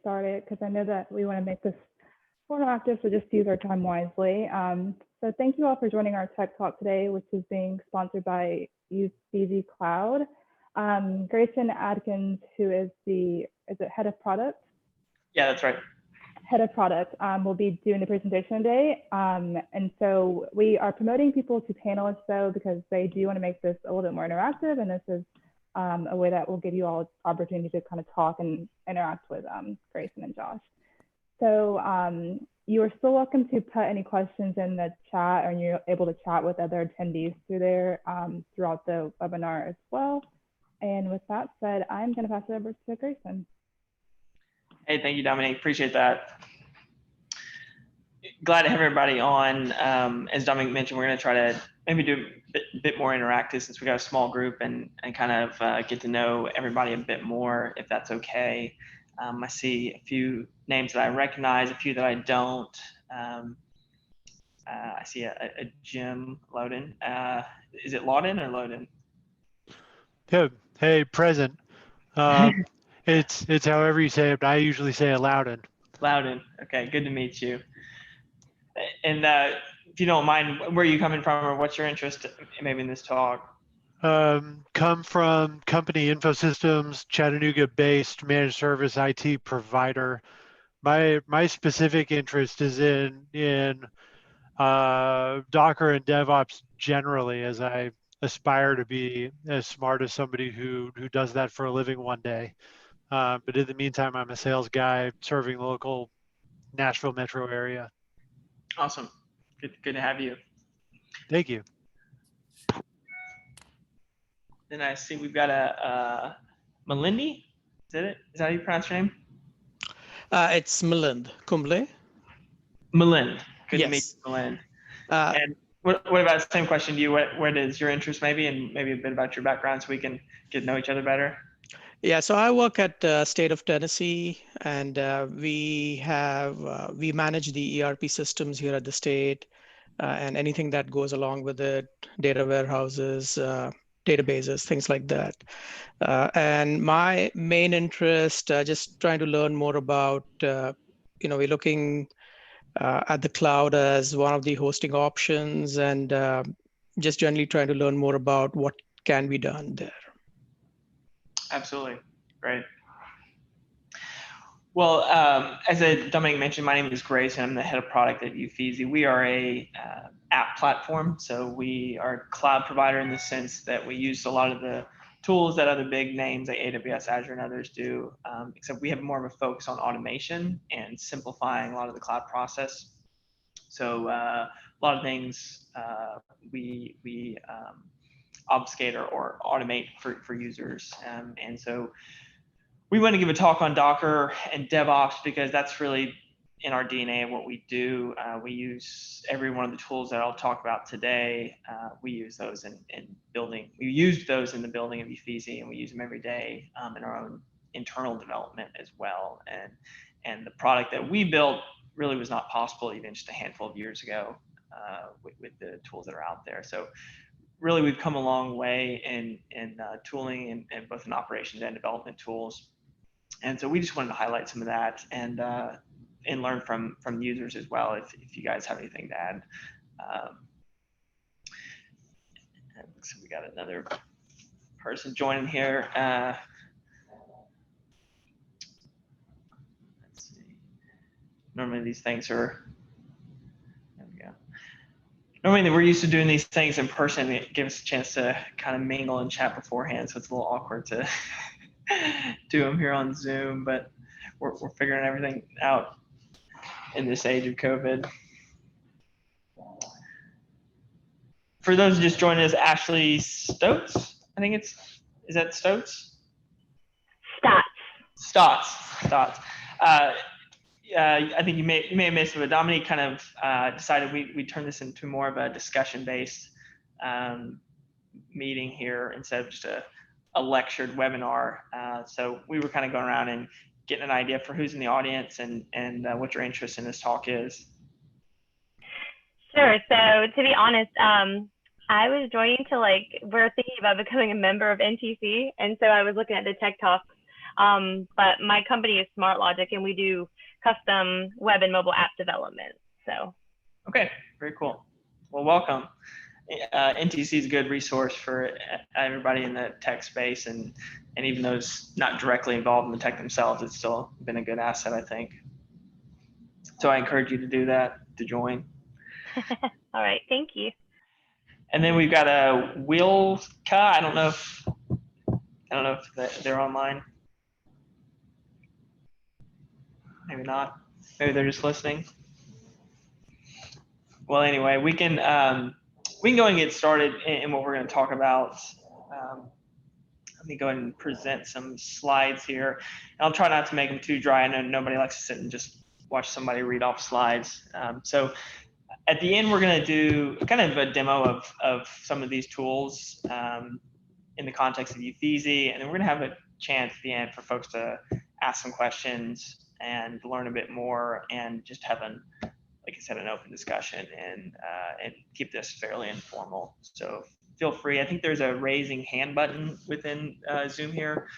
started because I know that we want to make this more interactive, so just use our time wisely. So thank you all for joining our tech talk today, which is being sponsored by Uffizzi Cloud. Grayson Adkins, who is it head of product? Yeah, that's right. Head of product will be doing the presentation today. And so we are promoting people to panelists though, because they do want to make this a little bit more interactive. And this is a way that will give you all opportunity to kind of talk and interact with Grayson and Josh. So you are still welcome to put any questions in the chat, and you're able to chat with other attendees through there throughout the webinar as well. And with that said, I'm going to pass it over to Grayson. Hey, thank you, Dominique. Appreciate that. Glad to have everybody on. As Dominique mentioned, we're going to try to maybe do a bit more interactive since we got a small group and kind of get to know everybody a bit more, if that's okay. I see a few names that I recognize, a few that I don't. I see a Jim Loden. Is it Loden or Loden? Yeah. Hey, present. It's however you say it, but I usually say it Loudon. Loudon. Okay, good to meet you. And if you don't mind, where are you coming from, or what's your interest maybe in this talk? Come from company Infosystems, Chattanooga-based managed service IT provider. My specific interest is in Docker and DevOps generally, as I aspire to be as smart as somebody who does that for a living one day. But in the meantime, I'm a sales guy serving the local Nashville metro area. Awesome. Good to have you. Thank you. Then I see we've got a Melindy. Is that it? Is that how you pronounce your name? It's Milind Kumble. Milind. Good Yes. to meet you, Milind. And what about the same question to you? What is your interest maybe, and maybe a bit about your background so we can get to know each other better? Yeah, so I work at State of Tennessee, and we manage the ERP systems here at the state, and anything that goes along with it, data warehouses, databases, things like that. And my main interest, just trying to learn more about, we're looking at the cloud as one of the hosting options, and just generally trying to learn more about what can be done there. Absolutely. Great. Well, as Dominic mentioned, my name is Grayson. I'm the head of product at Uffizzi. We are a app platform. So we are a cloud provider in the sense that we use a lot of the tools that other big names like AWS, Azure, and others do, except we have more of a focus on automation and simplifying a lot of the cloud process. So a lot of things we obfuscate or automate for users. And so we want to give a talk on Docker and DevOps because that's really in our DNA of what we do. We use every one of the tools that I'll talk about today. We use those in building. We used those in the building of Uffizzi, and we use them every day in our own internal development as well. And the product that we built really was not possible even just a handful of years ago with the tools that are out there. So really, we've come a long way in tooling and both in operations and development tools. And so we just wanted to highlight some of that and learn from users as well if you guys have anything to add. So we got another person joining here. Let's see. Normally these things are, there we go. Normally we're used to doing these things in person. It gives us a chance to kind of mingle and chat beforehand, so it's a little awkward to do them here on Zoom, but we're figuring everything out in this age of COVID. For those who just joined us, Ashley Stotz, I think is that Stotz? Stotz. I think you may have missed it, but Dominique kind of decided we turn this into more of a discussion-based meeting here instead of just a lectured webinar. So we were kind of going around and getting an idea for who's in the audience and what your interest in this talk is. Sure. So to be honest, I was joining to we're thinking about becoming a member of NTC. And so I was looking at the tech talks But my company is SmartLogic, and we do custom web and mobile app development. So. Okay, very cool. Well, welcome. NTC is a good resource for everybody in the tech space, and even those not directly involved in the tech themselves. It's still been a good asset, I think. So I encourage you to do that, to join. All right, thank you. And then we've got a Wilka. I don't know if they're online. Maybe not. Maybe they're just listening. Well, anyway, we can go and get started in what we're going to talk about. Let me go ahead and present some slides here. And I'll try not to make them too dry. I know nobody likes to sit and just watch somebody read off slides. So at the end, we're going to do kind of a demo of some of these tools in the context of Uffizzi, and then we're going to have a chance at the end for folks to ask some questions and learn a bit more, and just have like I said, an open discussion, and keep this fairly informal. So feel free. I think there's a raising hand button within Zoom here.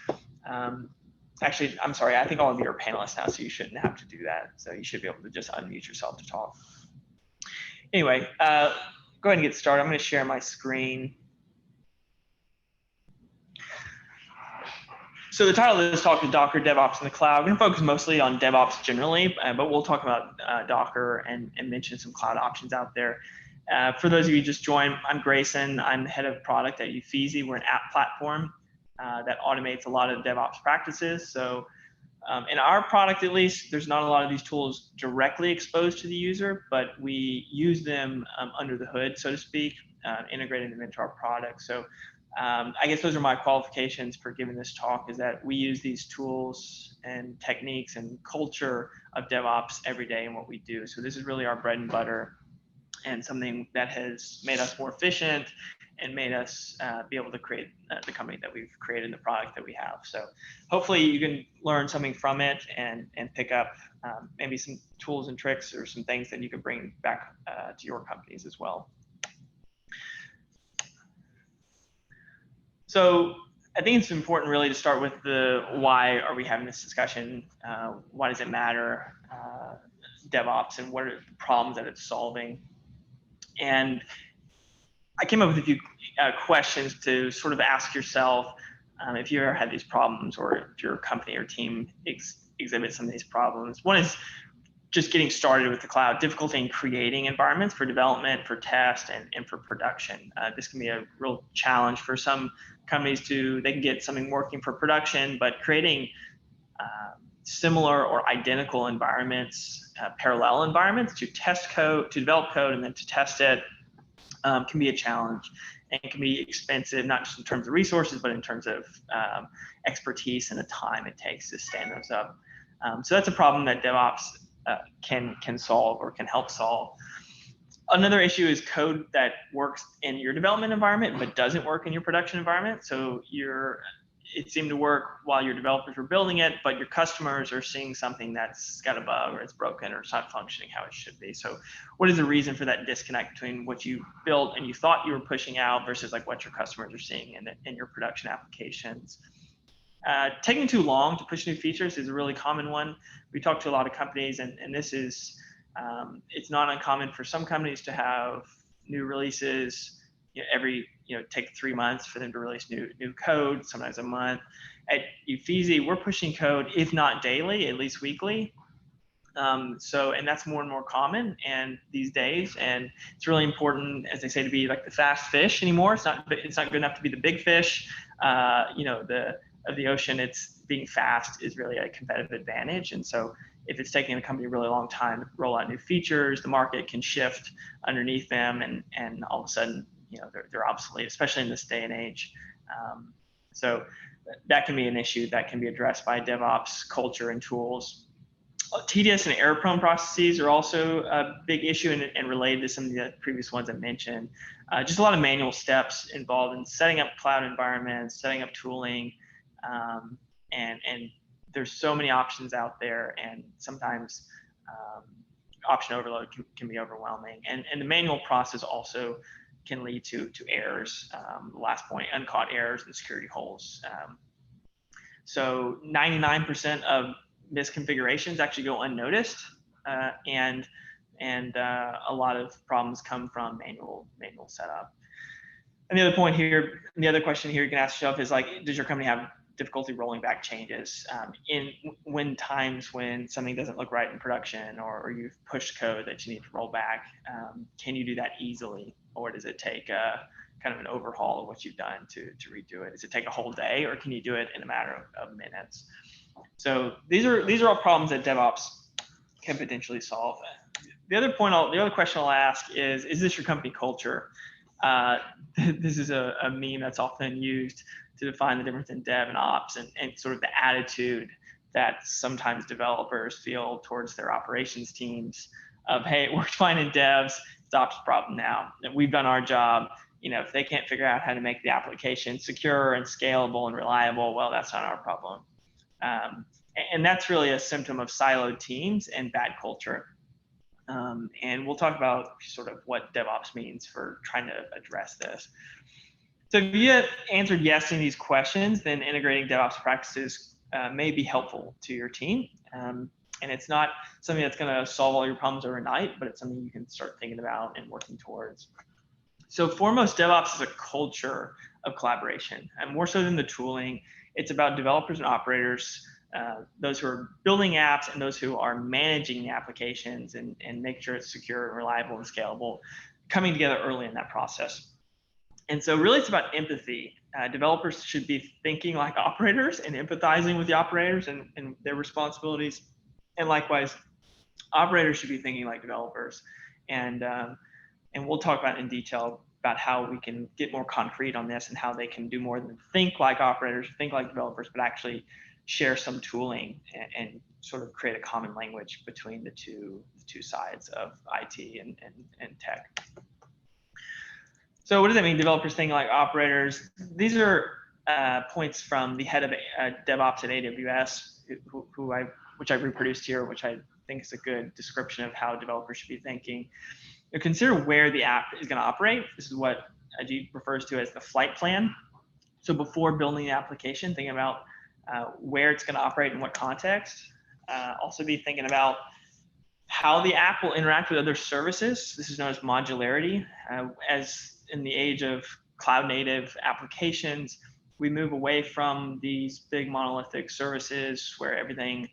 Actually, I'm sorry. I think all of you are panelists now, so you shouldn't have to do that. So you should be able to just unmute yourself to talk. Anyway, go ahead and get started. I'm going to share my screen. So the title of this talk is Docker, DevOps in the Cloud. We're going to focus mostly on DevOps generally, but we'll talk about Docker and mention some cloud options out there. For those of you who just joined, I'm Grayson. I'm the head of product at Uffizzi. We're an app platform that automates a lot of DevOps practices. So in our product, at least, there's not a lot of these tools directly exposed to the user, but we use them under the hood, so to speak, integrating them into our product. So I guess those are my qualifications for giving this talk, is that we use these tools and techniques and culture of DevOps every day in what we do. So this is really our bread and butter, and something that has made us more efficient and made us be able to create the company that we've created, the product that we have. So hopefully you can learn something from it and pick up maybe some tools and tricks or some things that you can bring back to your companies as well. So I think it's important really to start with the why are we having this discussion? Why does it matter, DevOps, and what are the problems that it's solving? And I came up with a few questions to sort of ask yourself if you ever had these problems, or if your company or team exhibits some of these problems. One is just getting started with the cloud, difficulty in creating environments for development, for test, and for production. This can be a real challenge for some companies they can get something working for production, but creating similar or identical environments, parallel environments to test code, to develop code, and then to test it can be a challenge, and it can be expensive, not just in terms of resources, but in terms of expertise and the time it takes to stand those up. So that's a problem that DevOps can solve, or can help solve. Another issue is code that works in your development environment but doesn't work in your production environment. So it seemed to work while your developers were building it, but your customers are seeing something that's got a bug, or it's broken, or it's not functioning how it should be. So what is the reason for that disconnect between what you built and you thought you were pushing out versus like what your customers are seeing in your production applications? Taking too long to push new features is a really common one. We talk to a lot of companies, and this is, it's not uncommon for some companies to have new releases take 3 months for them to release new code, sometimes a month. At Uffizzi, we're pushing code, if not daily, at least weekly. And that's more and more common these days. And it's really important, as they say, to be like the fast fish anymore. It's not good enough to be the big fish, of the ocean. It's being fast is really a competitive advantage. And so if it's taking a company a really long time to roll out new features, the market can shift underneath them, and all of a sudden, they're obsolete, especially in this day and age. So that can be an issue that can be addressed by DevOps culture and tools. Tedious and error-prone processes are also a big issue, and related to some of the previous ones I mentioned. Just a lot of manual steps involved in setting up cloud environments, setting up tooling, and there's so many options out there, and sometimes option overload can be overwhelming. And the manual process also can lead to errors. The last point, uncaught errors and security holes. So 99% of misconfigurations actually go unnoticed, and a lot of problems come from manual setup. And the other point here, the other question here you can ask yourself is like, does your company have difficulty rolling back changes when times when something doesn't look right in production, or you've pushed code that you need to roll back? Can you do that easily, or does it take kind of an overhaul of what you've done to redo it? Does it take a whole day, or can you do it in a matter of minutes? So these are all problems that DevOps can potentially solve. The other question I'll ask is this your company culture? This is a meme that's often used to define the difference in dev and ops, and sort of the attitude that sometimes developers feel towards their operations teams of, hey, it worked fine in devs, it's ops problem now, and we've done our job. You know, if they can't figure out how to make the application secure and scalable and reliable, well, that's not our problem. And that's really a symptom of siloed teams and bad culture. And we'll talk about sort of what DevOps means for trying to address this. So if you answered yes to these questions, then integrating DevOps practices may be helpful to your team. And it's not something that's going to solve all your problems overnight, but it's something you can start thinking about and working towards. So foremost, DevOps is a culture of collaboration, and more so than the tooling. It's about developers and operators, those who are building apps and those who are managing the applications and make sure it's secure and reliable and scalable, coming together early in that process. And so really it's about empathy. Developers should be thinking like operators and empathizing with the operators and their responsibilities. And likewise, operators should be thinking like developers. And we'll talk about in detail about how we can get more concrete on this and how they can do more than think like operators, think like developers, but actually share some tooling and sort of create a common language between the two sides of IT and tech. So what does that mean, developers thinking like operators? These are points from the head of DevOps at AWS, which I've reproduced here, which I think is a good description of how developers should be thinking. You consider where the app is going to operate. This is what Ajit refers to as the flight plan. So before building the application, thinking about where it's going to operate in what context. Also be thinking about how the app will interact with other services. This is known as modularity. As in the age of cloud native applications, we move away from these big monolithic services where everything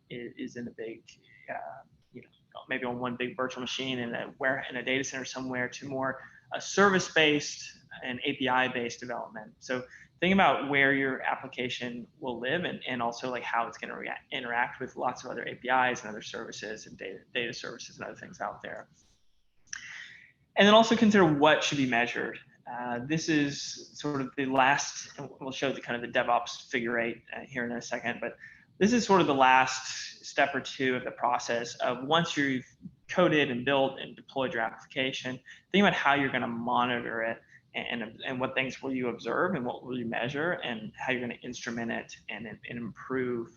is in a big, maybe on one big virtual machine in a data center somewhere, to more service-based and API-based development. So think about where your application will live and also like how it's going to interact with lots of other APIs and other services and data services and other things out there. And then also consider what should be measured. This is sort of the last, and we'll show the kind of the DevOps figure eight here in a second, but this is sort of the last step or two of the process of once you've coded and built and deployed your application, think about how you're going to monitor it and what things will you observe and what will you measure and how you're going to instrument it and improve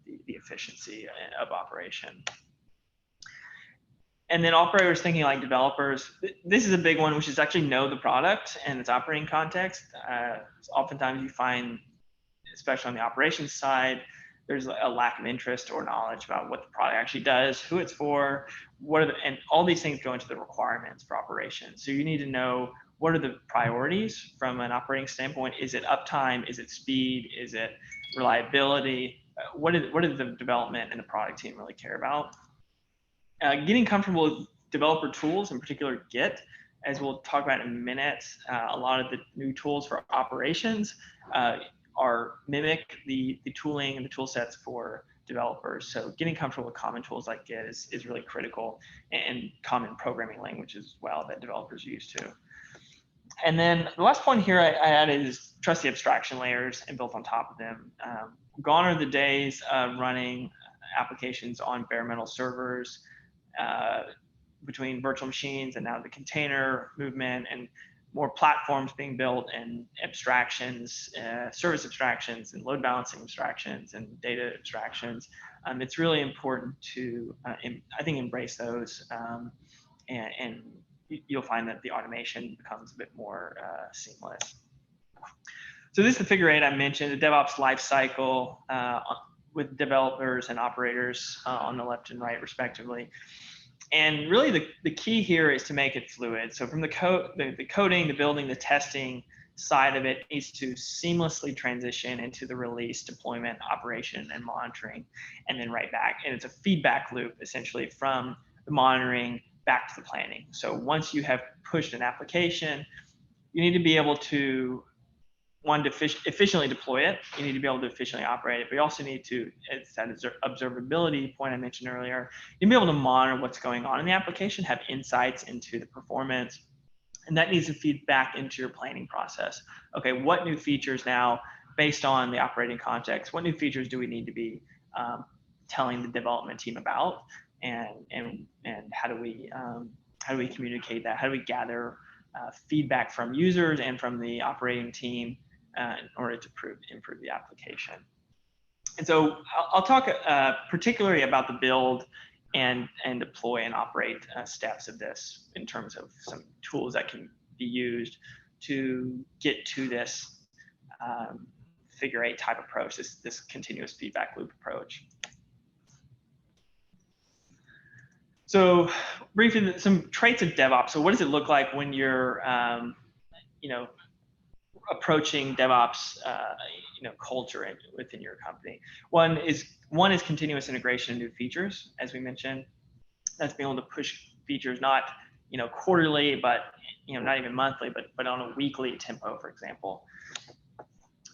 the efficiency of operation. And then operators thinking like developers. This is a big one, which is actually know the product and its operating context. Oftentimes you find, especially on the operations side, there's a lack of interest or knowledge about what the product actually does, who it's for, and all these things go into the requirements for operations. So you need to know what are the priorities from an operating standpoint. Is it uptime? Is it speed? Is it reliability? What does the development and the product team really care about? Getting comfortable with developer tools, in particular Git, as we'll talk about in a minute. A lot of the new tools for operations mimic the tooling and the tool sets for developers. So getting comfortable with common tools like Git is really critical, and common programming languages as well that developers use too. And then the last point here I added is trust the abstraction layers and build on top of them. Gone are the days of running applications on bare metal servers between virtual machines and now the container movement and more platforms being built and abstractions, service abstractions and load balancing abstractions and data abstractions. It's really important to, I think, embrace those and you'll find that the automation becomes a bit more seamless. So this is the figure 8 I mentioned, the DevOps life cycle with developers and operators on the left and right, respectively. And really the key here is to make it fluid. So from the coding, the building, the testing side of it needs to seamlessly transition into the release, deployment, operation, and monitoring, and then right back. And it's a feedback loop, essentially, from the monitoring back to the planning. So once you have pushed an application, you need to be able to, one, to efficiently deploy it. You need to be able to efficiently operate it, but you also need to, it's that observability point I mentioned earlier, you need to be able to monitor what's going on in the application, have insights into the performance, and that needs to feed back into your planning process. Okay, what new features now, based on the operating context, what new features do we need to be telling the development team about, and how do we communicate that? How do we gather feedback from users and from the operating team in order to improve the application? And so I'll talk particularly about the build and deploy and operate steps of this in terms of some tools that can be used to get to this figure 8 type approach, this continuous feedback loop approach. So briefly, some traits of DevOps. So what does it look like when you're approaching DevOps culture within your company? One is continuous integration of new features, as we mentioned. That's being able to push features not quarterly, but not even monthly, but on a weekly tempo, for example.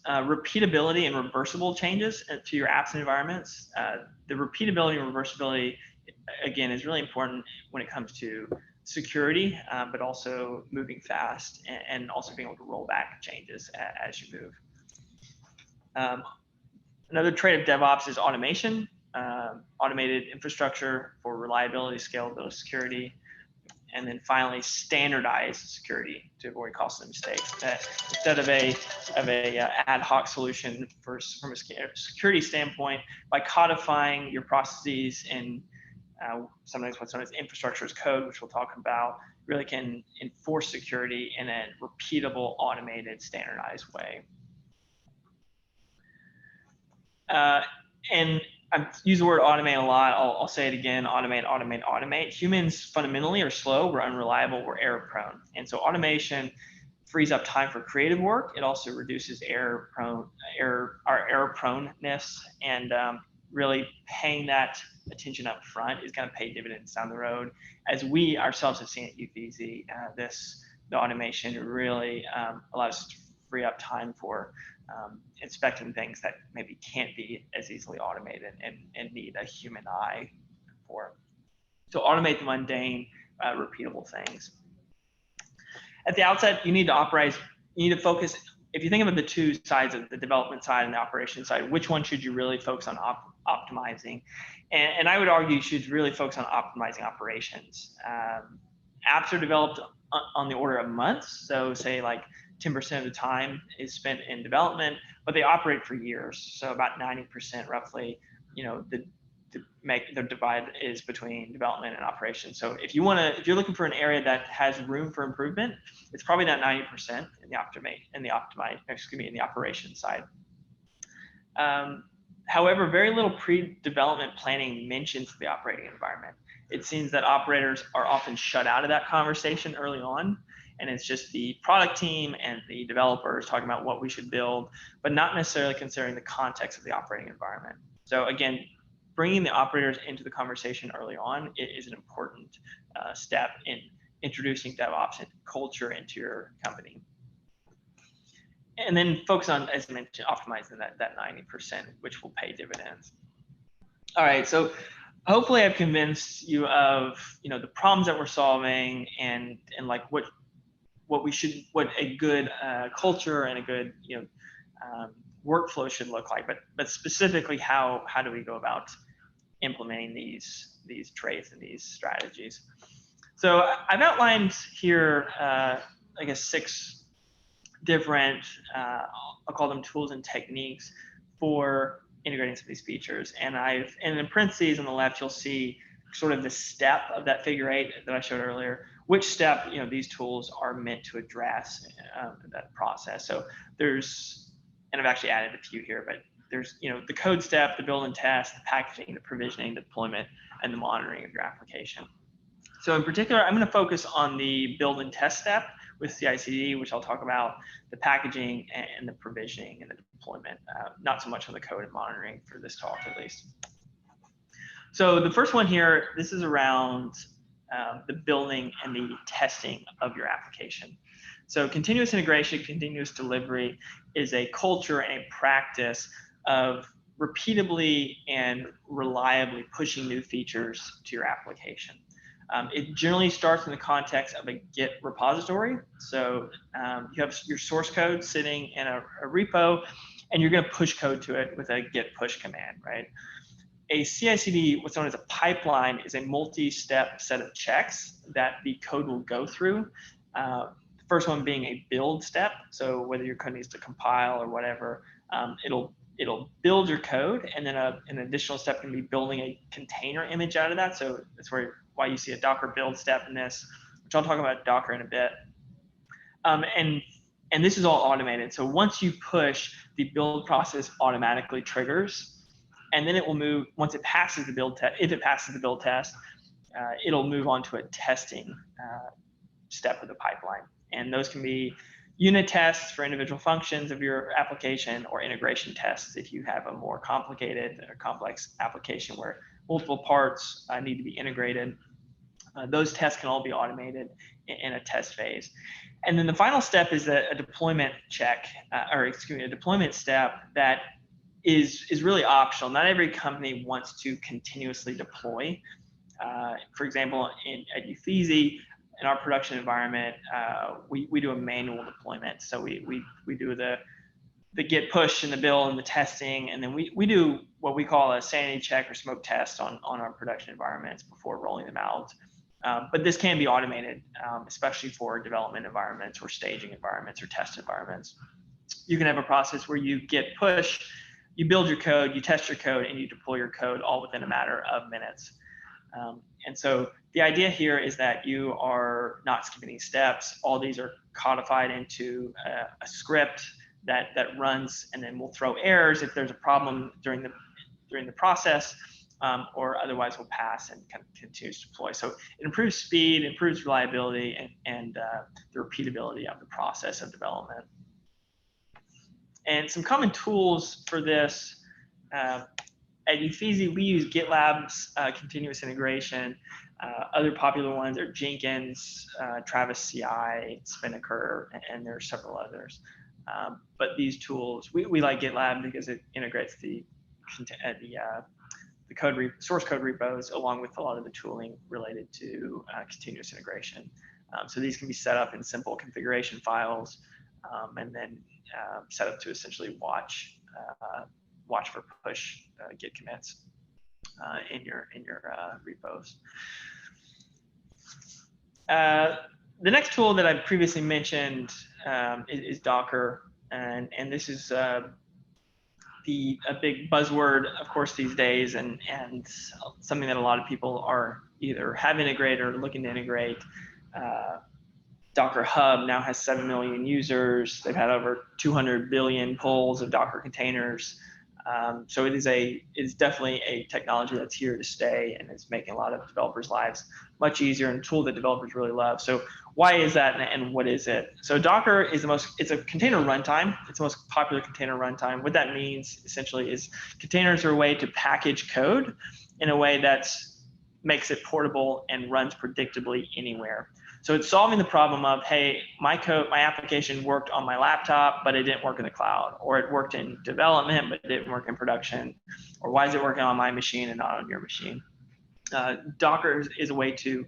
Repeatability and reversible changes to your apps and environments. The repeatability and reversibility, again, is really important when it comes to security, but also moving fast and also being able to roll back changes as you move. Another trait of DevOps is automation, automated infrastructure for reliability, scalability, security, and then finally standardized security to avoid costly mistakes. Instead of a ad hoc solution from a security standpoint, by codifying your processes in sometimes what's known as infrastructure as code, which we'll talk about, really can enforce security in a repeatable, automated, standardized way. And I use the word automate a lot. I'll say it again: automate, automate, automate. Humans fundamentally are slow, we're unreliable, we're error prone. And so automation frees up time for creative work. It also reduces our error proneness, and really paying that attention up front is going to pay dividends down the road. As we ourselves have seen at Uffizzi, the automation really allows us to free up time for inspecting things that maybe can't be as easily automated and need a human eye for. So automate the mundane, repeatable things. At the outset, you need to focus. If you think about the two sides of the development side and the operation side, which one should you really focus on optimizing? And I would argue you should really focus on optimizing operations. Apps are developed on the order of months. So say like 10% of the time is spent in development, but they operate for years. So about 90% roughly, the divide is between development and operations. So if you're looking for an area that has room for improvement, it's probably not 90% in the operation side. However, very little pre-development planning mentions the operating environment. It seems that operators are often shut out of that conversation early on, and it's just the product team and the developers talking about what we should build, but not necessarily considering the context of the operating environment. So again, bringing the operators into the conversation early on is an important step in introducing DevOps and culture into your company. And then focus on, as I mentioned, optimizing that 90%, which will pay dividends. All right, so hopefully I've convinced you of the problems that we're solving and like what a good culture and a good workflow should look like, but specifically how do we go about implementing these traits and these strategies. So I've outlined here I guess 6 different I'll call them tools and techniques for integrating some of these features, and in parentheses on the left you'll see sort of the step of that figure 8 that I showed earlier, which step these tools are meant to address that process. So there's and I've actually added a few here, but there's, the code step, the build and test, the packaging, the provisioning, the deployment, and the monitoring of your application. So in particular, I'm going to focus on the build and test step with CI/CD, which I'll talk about, the packaging and the provisioning and the deployment, not so much on the code and monitoring for this talk at least. So the first one here, this is around the building and the testing of your application. So continuous integration, continuous delivery is a culture and a practice of repeatably and reliably pushing new features to your application. It generally starts in the context of a Git repository. So you have your source code sitting in a repo, and you're going to push code to it with a git push command, right? A CI/CD, what's known as a pipeline, is a multi-step set of checks that the code will go through. The first one being a build step. So whether your code needs to compile or whatever, it'll build your code, and then an additional step can be building a container image out of that. So that's why you see a Docker build step in this, which I'll talk about Docker in a bit. And this is all automated. So once you push, the build process automatically triggers, and then it will move, once it passes the build test, if it passes the build test, it'll move on to a testing step of the pipeline. And those can be unit tests for individual functions of your application, or integration tests if you have a more complicated or complex application where multiple parts need to be integrated. Those tests can all be automated in a test phase. And then the final step is a deployment check, a deployment step that is really optional. Not every company wants to continuously deploy. For example, at Uffizzi, in our production environment, we do a manual deployment. So we do the git push and the build and the testing, and then we do what we call a sanity check or smoke test on our production environments before rolling them out. But this can be automated, especially for development environments or staging environments or test environments. You can have a process where you git push, you build your code, you test your code, and you deploy your code all within a matter of minutes. And so the idea here is that you are not skipping any steps. All these are codified into a script that runs, and then will throw errors if there's a problem during the process, or otherwise will pass and kind of continues to deploy. So it improves speed, improves reliability, and the repeatability of the process of development. And some common tools for this, at Uffizzi, we use GitLab's continuous integration. Other popular ones are Jenkins, Travis CI, Spinnaker, and there are several others. But these tools, we like GitLab because it integrates the source code repos along with a lot of the tooling related to continuous integration. So these can be set up in simple configuration files, and then set up to essentially watch for push git commits in your repos. The next tool that I've previously mentioned is Docker, and this is a big buzzword, of course, these days, and something that a lot of people are either have integrated or looking to integrate. Docker Hub now has 7 million users. They've had over 200 billion pulls of Docker containers. So it is definitely a technology that's here to stay, and it's making a lot of developers' lives much easier, and a tool that developers really love. So why is that, and what is it? So Docker is it's a container runtime. It's the most popular container runtime. What that means essentially is containers are a way to package code in a way that makes it portable and runs predictably anywhere. So it's solving the problem of, hey, my application worked on my laptop, but it didn't work in the cloud, or it worked in development, but it didn't work in production, or why is it working on my machine and not on your machine? Docker is a way to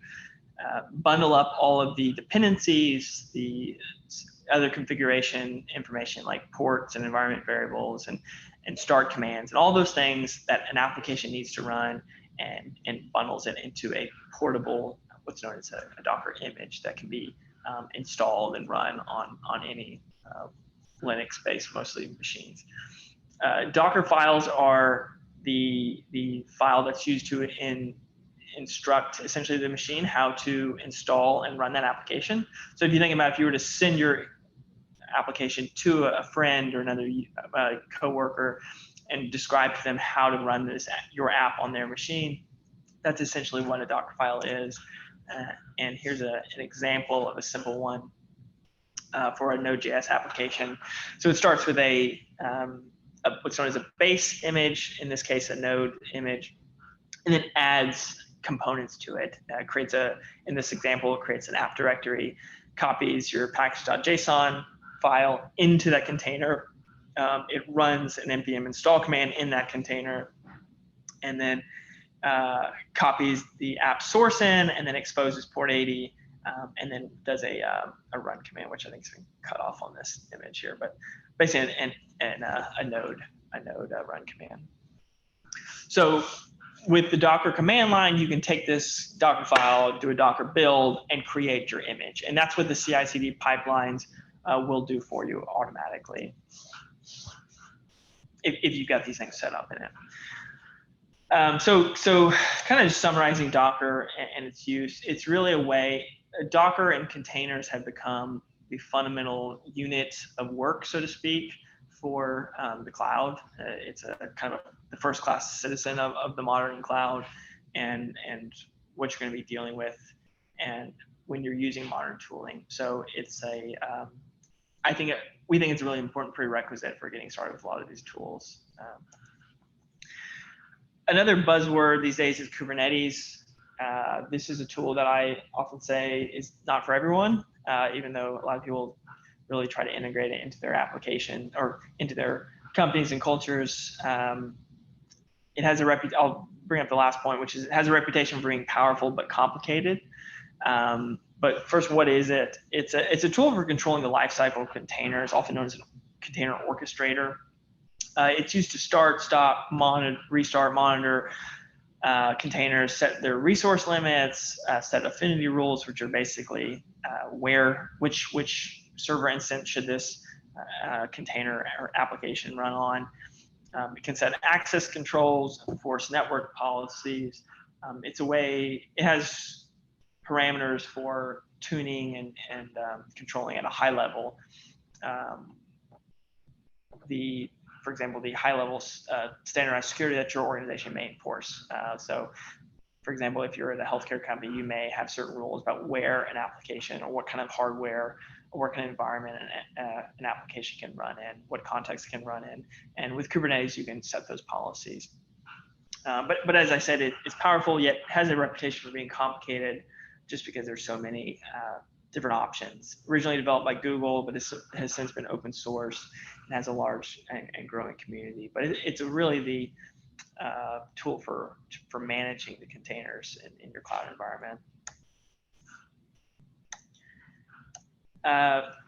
bundle up all of the dependencies, the other configuration information like ports and environment variables and start commands, and all those things that an application needs to run, and bundles it into a portable, what's known as a Docker image that can be installed and run on any Linux-based, mostly, machines. Docker files are the file that's used to instruct essentially the machine how to install and run that application. So if you think about if you were to send your application to a friend or another coworker and describe to them how to run your app on their machine. That's essentially what a Docker file is. And here's an example of a simple one for a Node.js application. So it starts with what's known as a base image, in this case, a node image, and then adds components to it. In this example, it creates an app directory, copies your package.json file into that container. It runs an npm install command in that container, and then copies the app source in, and then exposes port 80, and then does a run command, which I think is being cut off on this image here, but basically a node run command. So with the Docker command line, you can take this Docker file, do a Docker build, and create your image. And that's what the CI/CD pipelines will do for you automatically if you've got these things set up in it. So kind of just summarizing Docker and its use, it's really a way, Docker and containers have become the fundamental unit of work, so to speak, for the cloud. It's a kind of the first class citizen of the modern cloud and what you're going to be dealing with and when you're using modern tooling. So it's we think it's a really important prerequisite for getting started with a lot of these tools. Another buzzword these days is Kubernetes. This is a tool that I often say is not for everyone, even though a lot of people really try to integrate it into their application or into their companies and cultures. It has I'll bring up the last point, which is it has a reputation for being powerful but complicated. But first, what is it? It's a tool for controlling the lifecycle of containers, often known as a container orchestrator. It's used to start, stop, restart, monitor containers, set their resource limits, set affinity rules, which are basically which server instance should this container or application run on. It can set access controls, enforce network policies. It has parameters for tuning and controlling at a high level. For example, the high level standardized security that your organization may enforce. So for example, if you're at a healthcare company, you may have certain rules about where an application or what kind of hardware or what kind of environment an application can run in, what context it can run in. And with Kubernetes, you can set those policies. But as I said, it's powerful, yet has a reputation for being complicated just because there's so many different options. Originally developed by Google, but it has since been open source and has a large and growing community. But it's really the tool for managing the containers in your cloud environment.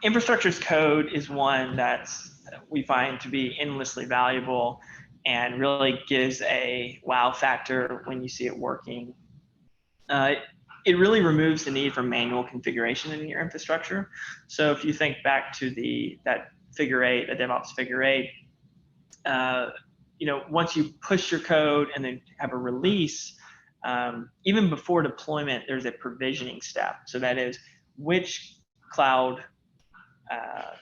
Infrastructure as code is one that we find to be endlessly valuable and really gives a wow factor when you see it working. It really removes the need for manual configuration in your infrastructure. So if you think back to that figure 8, the DevOps figure 8, once you push your code and then have a release, even before deployment, there's a provisioning step. So that is, which cloud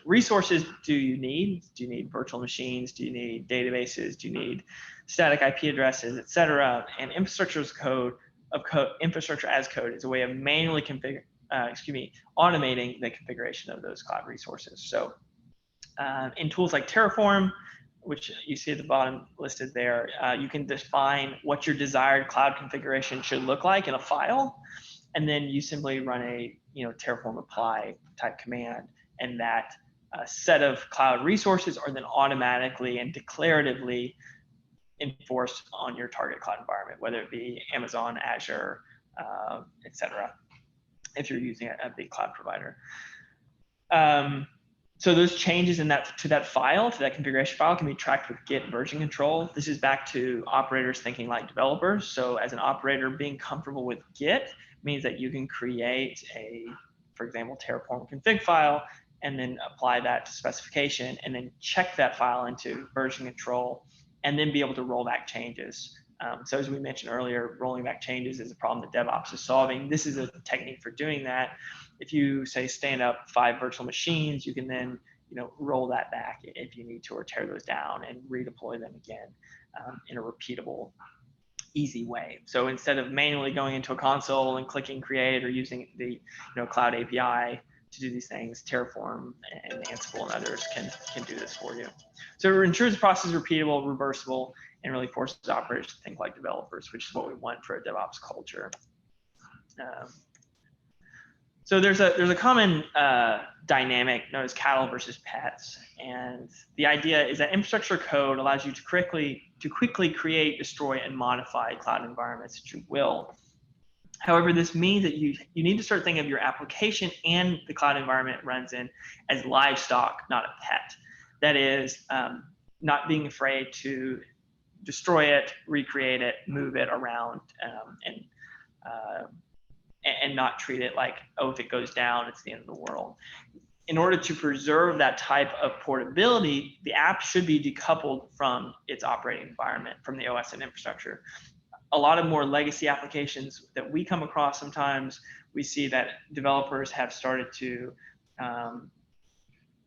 resources do you need? Do you need virtual machines? Do you need databases? Do you need static IP addresses, et cetera? And infrastructure as code is a way of manually automating the configuration of those cloud resources. So in tools like Terraform, which you see at the bottom listed there, you can define what your desired cloud configuration should look like in a file, and then you simply run a Terraform apply type command, and that set of cloud resources are then automatically and declaratively enforced on your target cloud environment, whether it be Amazon, Azure, et cetera, if you're using a big cloud provider. So those changes to that configuration file can be tracked with Git version control. This is back to operators thinking like developers. So as an operator, being comfortable with Git means that you can create for example, Terraform config file, and then apply that to specification, and then check that file into version control, and then be able to roll back changes. So as we mentioned earlier, rolling back changes is a problem that DevOps is solving. This is a technique for doing that. If you say stand up 5 virtual machines, you can then roll that back if you need to, or tear those down and redeploy them again in a repeatable, easy way. So instead of manually going into a console and clicking create, or using the cloud API to do these things, Terraform and Ansible and others can do this for you. So it ensures the process is repeatable, reversible, and really forces operators to think like developers, which is what we want for a DevOps culture. So there's a common dynamic known as cattle versus pets, and the idea is that infrastructure code allows you to quickly create, destroy, and modify cloud environments at your will. However, this means that you need to start thinking of your application and the cloud environment it runs in as livestock, not a pet. That is, not being afraid to destroy it, recreate it, move it around, and not treat it like, oh, if it goes down, it's the end of the world. In order to preserve that type of portability, the app should be decoupled from its operating environment, from the OS and infrastructure. A lot of more legacy applications that we come across sometimes, we see that developers have started to,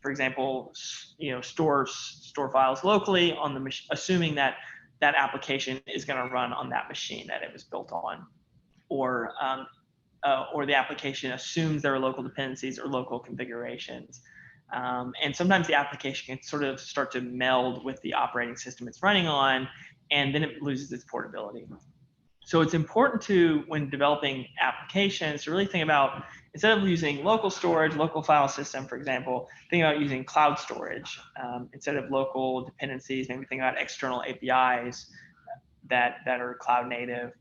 for example, store files locally on the machine, assuming that that application is going to run on that machine that it was built on, or the application assumes there are local dependencies or local configurations. And sometimes the application can sort of start to meld with the operating system it's running on, and then it loses its portability. So it's important to, when developing applications, to really think about, instead of using local storage, local file system, for example, think about using cloud storage. Instead of local dependencies, maybe think about external APIs that are cloud native.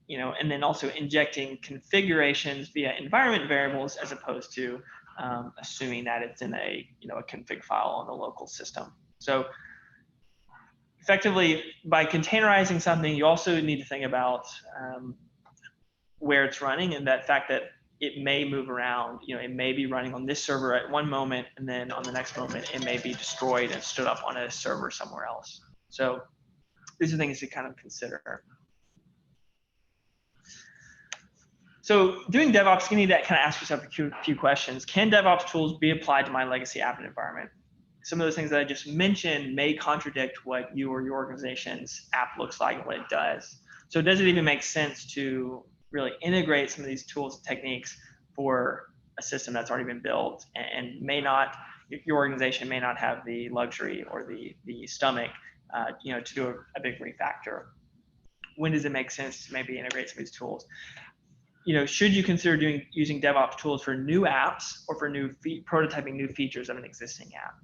And then also injecting configurations via environment variables, as opposed to assuming that it's in a config file on the local system. So effectively, by containerizing something, you also need to think about where it's running, and that fact that it may move around. It may be running on this server at one moment, and then on the next moment, it may be destroyed and stood up on a server somewhere else. So these are things to kind of consider. So doing DevOps, you need to kind of ask yourself a few questions. Can DevOps tools be applied to my legacy app environment? Some of those things that I just mentioned may contradict what you or your organization's app looks like and what it does. So does it even make sense to really integrate some of these tools and techniques for a system that's already been built, and your organization may not have the luxury or the stomach to do a big refactor? When does it make sense to maybe integrate some of these tools? Should you consider using DevOps tools for new apps, or for prototyping new features of an existing app?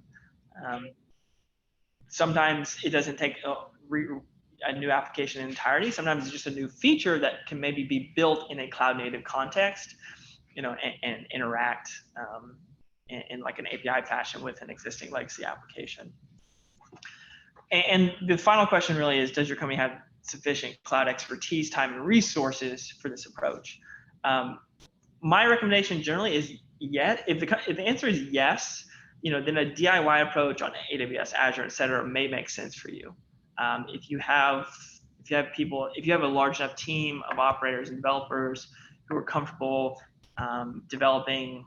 Sometimes it doesn't take a new application in entirety. Sometimes it's just a new feature that can maybe be built in a cloud native context, and interact in like an API fashion with an existing legacy application. And the final question really is, does your company have sufficient cloud expertise, time, and resources for this approach? My recommendation generally is yes. If the answer is yes, then a DIY approach on AWS, Azure, et cetera, may make sense for you. If you have a large enough team of operators and developers who are comfortable developing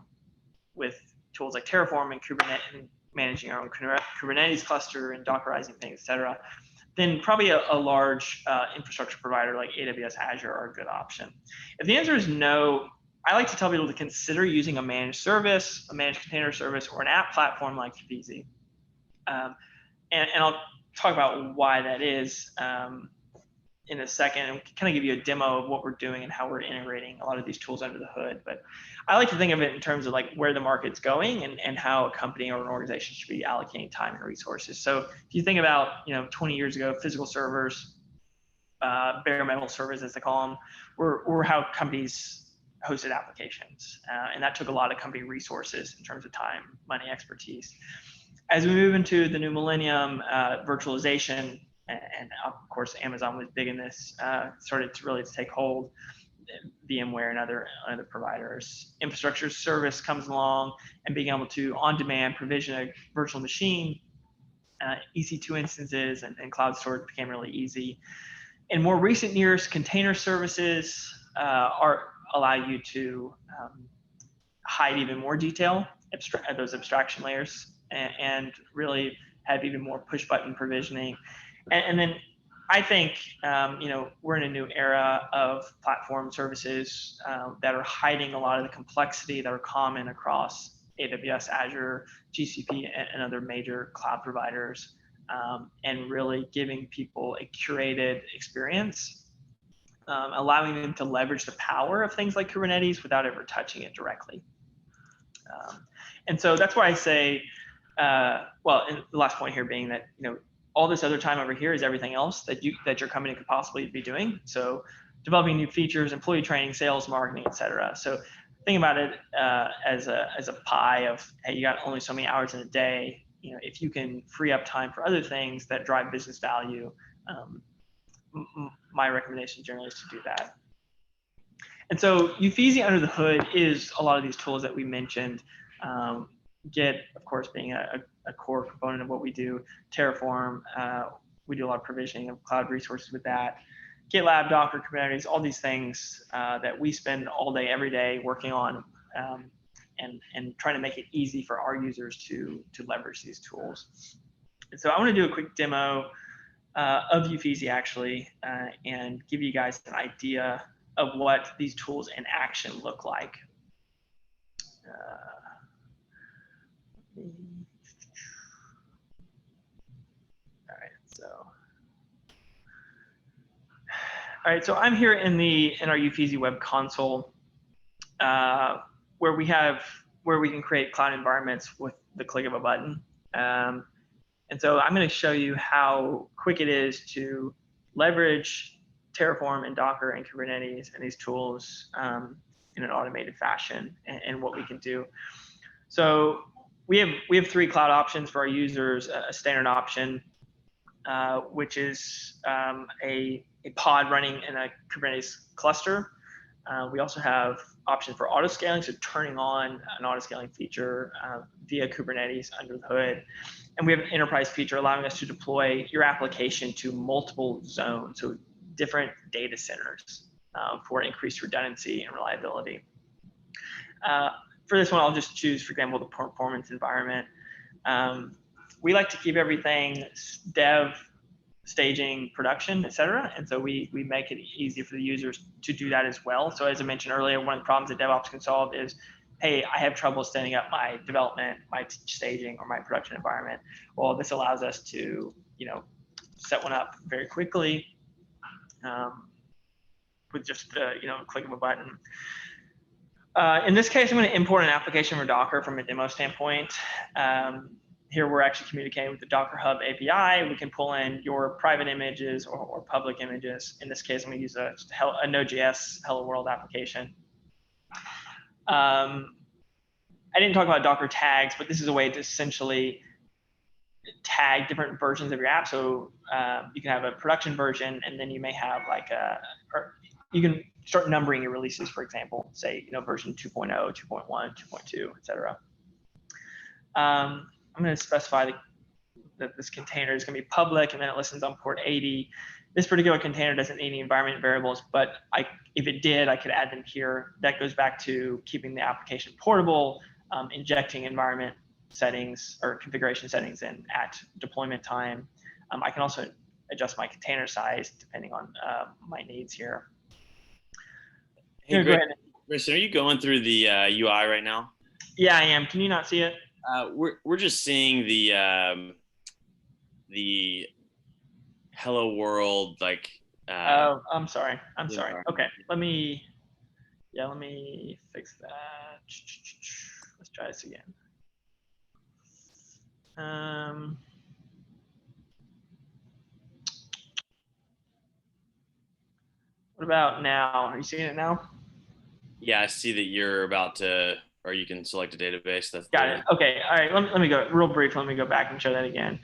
with tools like Terraform and Kubernetes, and managing our own Kubernetes cluster and Dockerizing things, et cetera, then probably a large infrastructure provider like AWS, Azure are a good option. If the answer is no, I like to tell people to consider using a managed service, a managed container service, or an app platform like Uffizzi. And I'll talk about why that is in a second, and kind of give you a demo of what we're doing and how we're integrating a lot of these tools under the hood. But I like to think of it in terms of like where the market's going, and how a company or an organization should be allocating time and resources. So if you think about 20 years ago, physical servers, bare metal servers as they call them, were how companies hosted applications, and that took a lot of company resources in terms of time, money, expertise. As we move into the new millennium, virtualization, and of course Amazon was big in this, started to really take hold. VMware and other providers. Infrastructure as service comes along, and being able to on-demand provision a virtual machine, EC2 instances, and cloud storage became really easy. In more recent years, container services allow you to hide even more detail, those abstraction layers, and really have even more push button provisioning. And then I think, we're in a new era of platform services that are hiding a lot of the complexity that are common across AWS, Azure, GCP, and other major cloud providers, and really giving people a curated experience, allowing them to leverage the power of things like Kubernetes without ever touching it directly. And so that's why I say, and the last point here being that, all this other time over here is everything else that your company could possibly be doing. So developing new features, employee training, sales, marketing, et cetera. So think about it as a pie of, hey, you got only so many hours in a day. If you can free up time for other things that drive business value, my recommendation generally is to do that. And so Uffizzi under the hood is a lot of these tools that we mentioned. Git, of course, being a core component of what we do. Terraform, we do a lot of provisioning of cloud resources with that. GitLab, Docker, Kubernetes, all these things that we spend all day, every day working on, and trying to make it easy for our users to leverage these tools. And so I want to do a quick demo of Uffizzi actually, and give you guys an idea of what these tools in action look like. All right, so I'm here in our Uffizzi web console, where we can create cloud environments with the click of a button. And so I'm going to show you how quick it is to leverage Terraform and Docker and Kubernetes and these tools in an automated fashion, and what we can do. So we have 3 cloud options for our users: a standard option, which is a pod running in a Kubernetes cluster. We also have option for auto scaling, so turning on an auto scaling feature via Kubernetes under the hood. And we have an enterprise feature allowing us to deploy your application to multiple zones, so different data centers, for increased redundancy and reliability. For this one, I'll just choose, for example, the performance environment. We like to keep everything dev, staging, production, et cetera. And so we make it easy for the users to do that as well. So as I mentioned earlier, one of the problems that DevOps can solve is, hey, I have trouble standing up my development, my staging, or my production environment. Well, this allows us to, set one up very quickly with just a click of a button. In this case, I'm going to import an application from Docker from a demo standpoint. Here we're actually communicating with the Docker Hub API. We can pull in your private images or public images. In this case, I'm going to use a Node.js Hello World application. I didn't talk about Docker tags, but this is a way to essentially tag different versions of your app. So you can have a production version, and then you may have or you can start numbering your releases, for example, say, version 2.0, 2.1, 2.2, et cetera. I'm going to specify that this container is going to be public, and then it listens on port 80. This particular container doesn't need any environment variables, but if it did, I could add them here. That goes back to keeping the application portable, injecting environment settings or configuration settings in at deployment time. I can also adjust my container size depending on my needs here. Hey, Grayson, are you going through the UI right now? Yeah, I am. Can you not see it? We're just seeing the Hello World, oh, I'm sorry. Okay, let me fix that. Let's try this again. What about now? Are you seeing it now? Yeah, I see that you're about to, or you can select a database. That's got it. Okay. All right. Let me go real brief. Let me go back and show that again.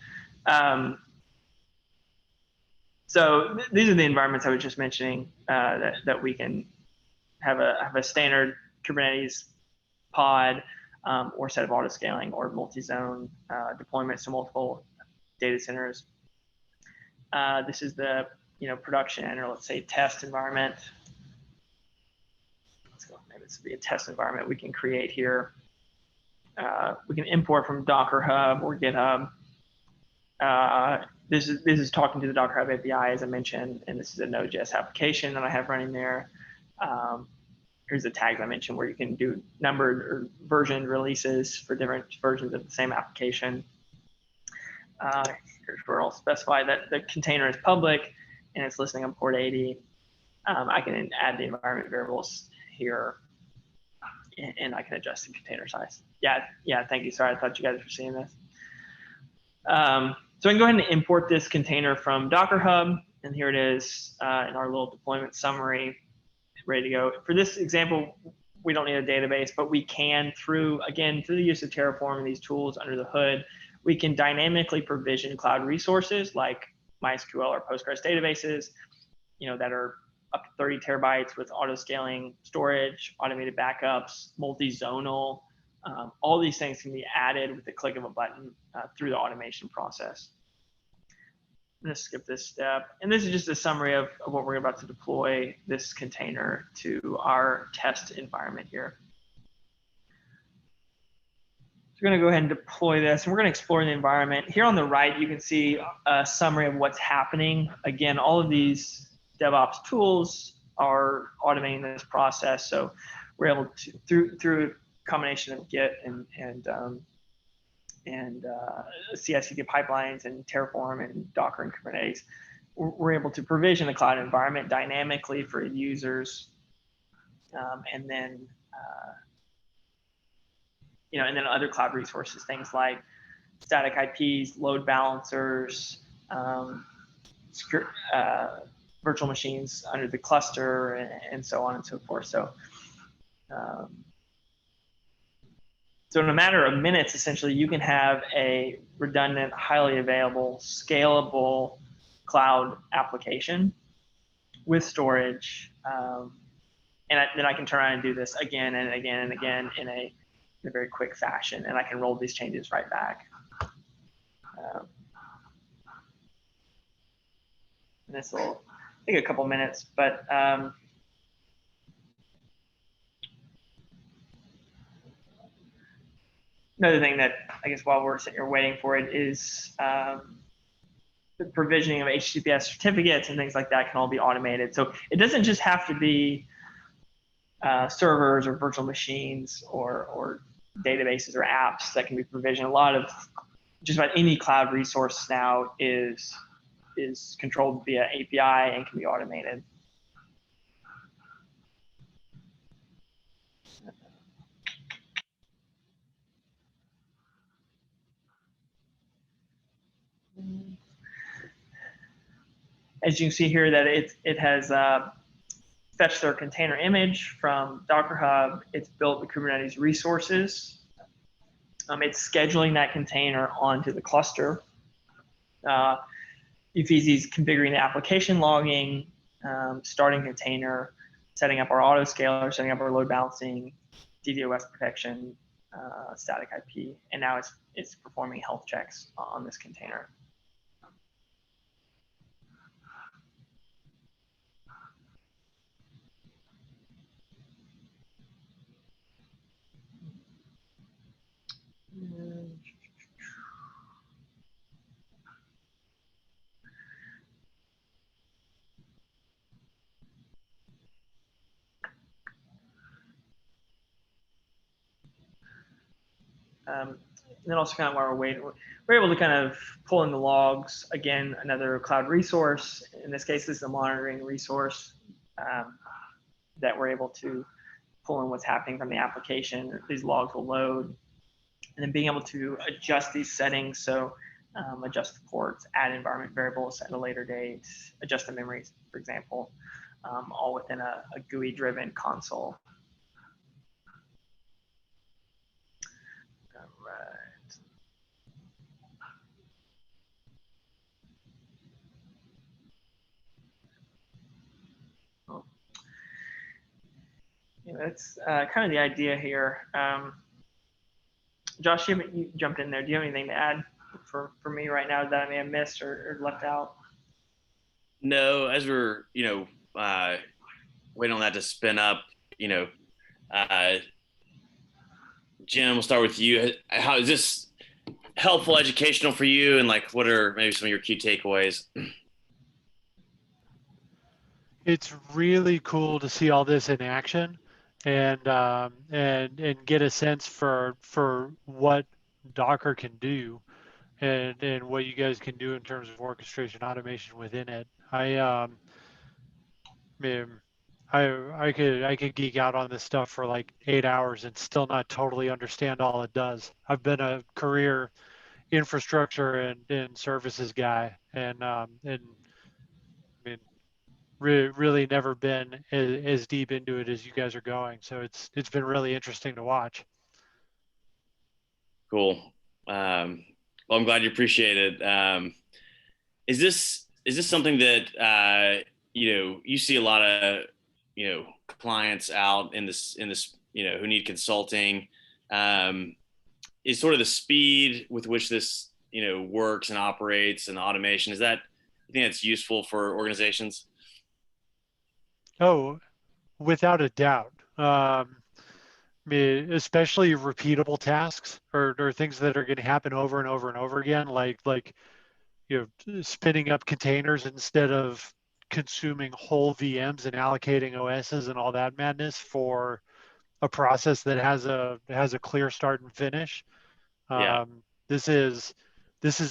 So these are the environments I was just mentioning that we can have a standard Kubernetes pod or set of auto scaling or multi-zone deployments to multiple data centers. This is the production, or let's say test environment. Let's go. Maybe this would be a test environment we can create here. we can import from Docker Hub or GitHub. This is talking to the Docker Hub API, as I mentioned, and this is a Node.js application that I have running there. Here's the tags I mentioned where you can do numbered or versioned releases for different versions of the same application. Here's where I'll specify that the container is public and it's listening on port 80. I can add the environment variables here, and I can adjust the container size. Yeah, thank you. Sorry, I thought you guys were seeing this. So I can go ahead and import this container from Docker Hub, and here it is in our little deployment summary, ready to go. For this example, we don't need a database, but we can, through the use of Terraform and these tools under the hood, we can dynamically provision cloud resources like MySQL or Postgres databases, that are up to 30 terabytes with auto-scaling storage, automated backups, multi-zonal. All these things can be added with the click of a button through the automation process. I'm going to skip this step. And this is just a summary of what we're about to deploy this container to our test environment here. So we're going to go ahead and deploy this, and we're going to explore the environment. Here on the right, you can see a summary of what's happening. Again, all of these DevOps tools are automating this process. So we're able to, through a combination of Git and CI/CD pipelines and Terraform and Docker and Kubernetes, we're able to provision the cloud environment dynamically for users, and then other cloud resources, things like static IPs, load balancers, virtual machines under the cluster, and so on and so forth. So in a matter of minutes, essentially, you can have a redundant, highly available, scalable cloud application with storage. And then I can turn around and do this again and again and again in a very quick fashion, and I can roll these changes right back. This will take a couple minutes, but another thing that I guess while we're sitting here waiting for it is the provisioning of HTTPS certificates and things like that can all be automated. So it doesn't just have to be servers or virtual machines or databases or apps that can be provisioned. A lot of just about any cloud resource now is controlled via API and can be automated. As you can see here, that it has fetched their container image from Docker Hub. It's built the Kubernetes resources. It's scheduling that container onto the cluster. Uffizzi's configuring the application logging, starting container, setting up our autoscaler, setting up our load balancing, DDoS protection, static IP, and now it's performing health checks on this container. And then also kind of while we're waiting, we're able to kind of pull in the logs. Again, another cloud resource. In this case, this is a monitoring resource that we're able to pull in what's happening from the application. These logs will load. And then being able to adjust these settings. So adjust the ports, add environment variables at a later date, adjust the memories, for example, all within a GUI-driven console. That's kind of the idea here. Josh, you jumped in there. Do you have anything to add for me right now that I may have missed or left out? No, as we're waiting on that to spin up, Jim, we'll start with you. How is this helpful, educational for you, and like, what are maybe some of your key takeaways? It's really cool to see all this in action, and get a sense for what Docker can do, and what you guys can do in terms of orchestration automation within it. Man, I could geek out on this stuff for like 8 hours and still not totally understand all it does. I've been a career infrastructure and services guy, and I mean, really never been as deep into it as you guys are going. So it's been really interesting to watch. Cool. Well, I'm glad you appreciate it. Is this something that you see a lot of clients out in this who need consulting? Is sort of the speed with which this works and operates and automation, you think that's useful for organizations? Oh, without a doubt. I mean, especially repeatable tasks or things that are going to happen over and over and over again, like spinning up containers instead of consuming whole VMs and allocating OSs and all that madness for a process that has a clear start and finish. Yeah. This is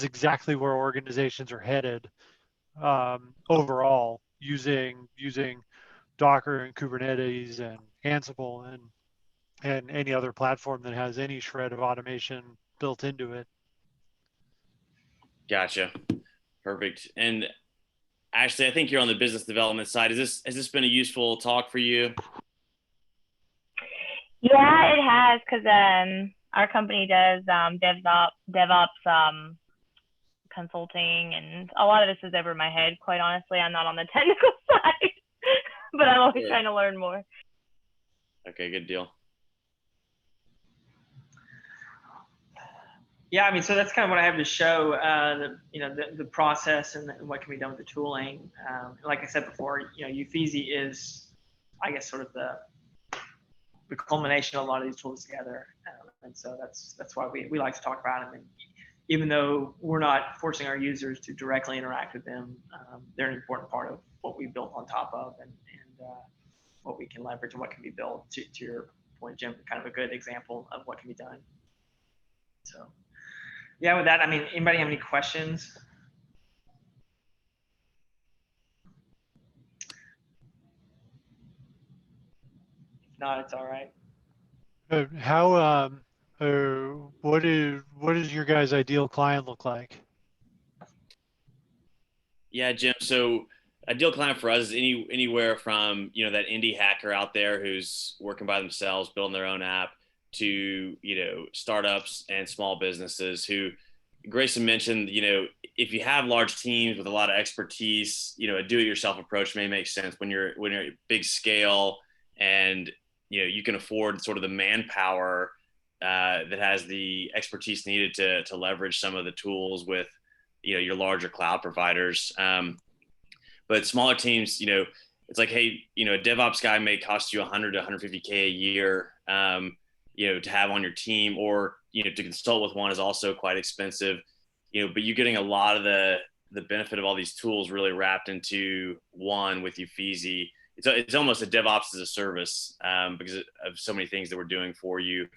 exactly where organizations are headed overall, using Docker and Kubernetes and Ansible and any other platform that has any shred of automation built into it. Gotcha. Perfect. And Ashley, I think you're on the business development side. Has this been a useful talk for you? Yeah, it has, because our company does DevOps consulting, and a lot of this is over my head. Quite honestly, I'm not on the technical side, but I'm always trying to learn more. Okay, good deal. Yeah, I mean, so that's kind of what I have to show, the process and what can be done with the tooling. Like I said before, Uffizzi is, I guess, sort of the culmination of a lot of these tools together. And so that's why we like to talk about them. And even though we're not forcing our users to directly interact with them, they're an important part of what we built on top of and what we can leverage and what can be built. To your point, Jim, kind of a good example of what can be done. So yeah, with that, I mean, anybody have any questions? If not, it's all right. What does your guys' ideal client look like? Yeah, Jim. So ideal client for us is anywhere from that indie hacker out there who's working by themselves, building their own app, to startups and small businesses who Grayson mentioned. If you have large teams with a lot of expertise, a do-it-yourself approach may make sense when you're at big scale and you can afford sort of the manpower that has the expertise needed to leverage some of the tools with your larger cloud providers. But smaller teams, it's like, hey, a DevOps guy may cost you 100 to 150K a year, to have on your team, or to consult with one is also quite expensive. But you're getting a lot of the benefit of all these tools really wrapped into one with Uffizzi. It's almost a DevOps as a service because of so many things that we're doing for you.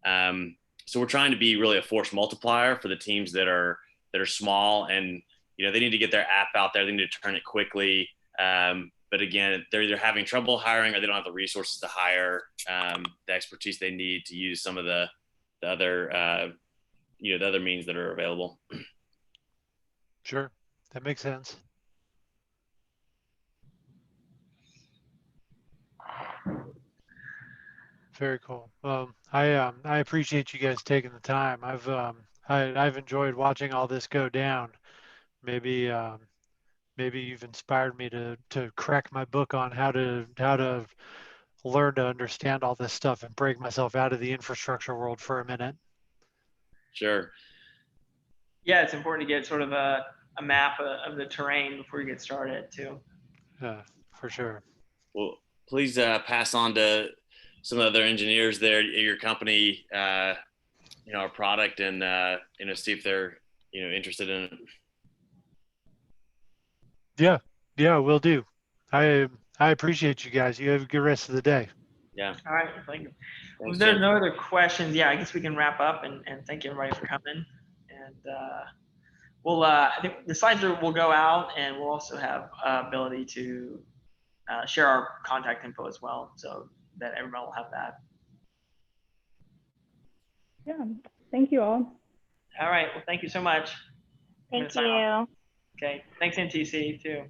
So we're trying to be really a force multiplier for the teams that are small, and they need to get their app out there. They need to turn it quickly. But again, they're either having trouble hiring or they don't have the resources to hire the expertise they need to use some of the other the other means that are available. Sure, that makes sense. Very cool. I appreciate you guys taking the time. I've enjoyed watching all this go down. Maybe you've inspired me to crack my book on how to learn to understand all this stuff and break myself out of the infrastructure world for a minute. Sure. Yeah, it's important to get sort of a map of the terrain before you get started too. Yeah, for sure. Well, please pass on to some other engineers there at your company, our product, and see if they're interested in it. Yeah, will do. I appreciate you guys. You have a good rest of the day. Yeah. All right. Thank you. Well, Thanks, if there's Jim. no other questions, yeah, I guess we can wrap up and thank everybody for coming. And we'll, I think the slides will go out, and we'll also have ability to share our contact info as well, so that everyone will have that. Yeah, thank you all. All right. Well, thank you so much. Thank you. Okay. Thanks, NTC, too.